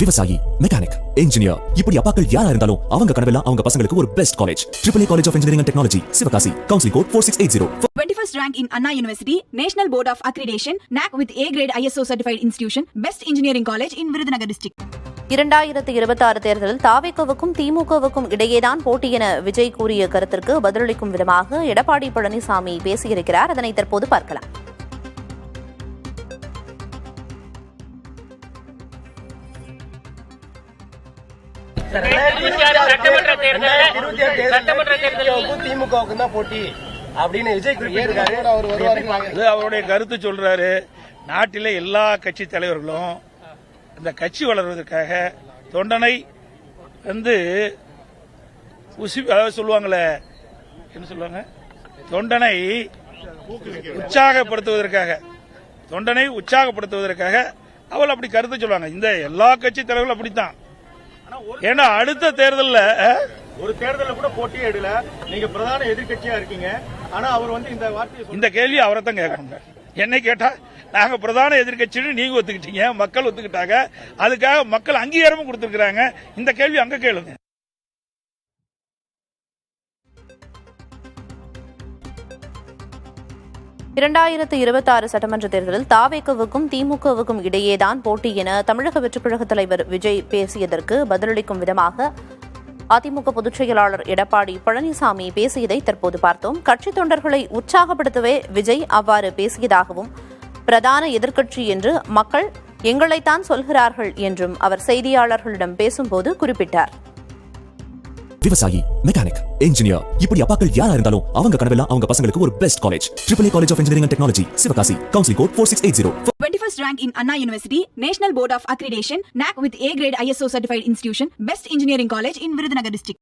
விவசாயி, mechanic, engineer, இப்படி அப்பாக்கள் யாரா இருந்தாலும் அவங்க கனவெல்லாம் அவங்க பசங்களுக்கு ஒரு best college. AAA College of Engineering and Technology, Sivakasi. Counseling code 4680. 21st rank in Anna University, National Board of Accreditation, NAC with A grade ISO certified institution, Best Engineering College in Virudhunagar district. 2026 தேர்தலில் தாவேகவுக்கும் திமுகவுக்கும் இடையேதான் போட்டி என விஜய் கூறிய கருத்திற்கு பதிலளிக்கும் விதமாக எடப்பாடி பழனிசாமி பேசியிருக்கிறார். அதனை தற்போது பார்க்கலாம். திமுகவுக்கு தான் போட்டி அப்படின்னு விஜய் குறிப்பிட்டிருக்காரு. அவருடைய கருத்து சொல்றாரு. நாட்டிலே எல்லா கட்சி தலைவர்களும் இந்த கட்சி வளர்வதற்காக தொண்டனை வந்து சொல்லுவாங்களே, என்ன சொல்லுவாங்க, தொண்டனை உற்சாகப்படுத்துவதற்காக அவள் அப்படி கருத்து சொல்லுவாங்க. இந்த எல்லா கட்சி தலைவர்களும் அப்படித்தான். ஏன்னா அடுத்த தேர்தலில் ஒரு தேர்தலில் கூட போட்டியே எடுல. நீங்க பிரதான எதிர்கட்சியா இருக்கீங்க. ஆனா அவர் வந்து இந்த வார்த்தையை இந்த கேள்வி அவரை தான் கேட்கணும். என்னை கேட்டா நாங்க பிரதான எதிர்கட்சின்னு நீங்க ஒத்துக்கிட்டீங்க, மக்கள் ஒத்துக்கிட்டாங்க, அதுக்காக மக்கள் அங்கீகாரமும் கொடுத்திருக்கிறாங்க. இந்த கேள்வி அங்க கேளுங்க. சட்டமன்ற தேர்தலில் தாவேகவுக்கும் திமுகவுக்கும் இடையேதான் போட்டி என தமிழக வெற்றிக்கழக தலைவர் விஜய் பேசியதற்கு பதிலளிக்கும் விதமாக அதிமுக பொதுச் செயலாளர் எடப்பாடி பழனிசாமி பேசியதை தற்போது பார்த்தோம். கட்சி தொண்டர்களை உற்சாகப்படுத்தவே விஜய் அவ்வாறு பேசியதாகவும், பிரதான எதிர்க்கட்சி என்று மக்கள் எங்களைத்தான் சொல்கிறார்கள் என்றும் அவர் செய்தியாளர்களிடம் பேசும்போது குறிப்பிட்டார். விவசாயி, மெக்கானிக், இன்ஜினியர், இப்படி அப்பாக்கள் யாரா இருந்தாலும் அவங்க கனவெல்லாம் அவங்க பசங்களுக்கு ஒரு best college. AAA College of Engineering and Technology, Sivakasi. Counseling code 4680. 21st rank in Anna University, National Board of Accreditation, NAC with A grade ISO certified institution, Best Engineering College in Virudhunagar district.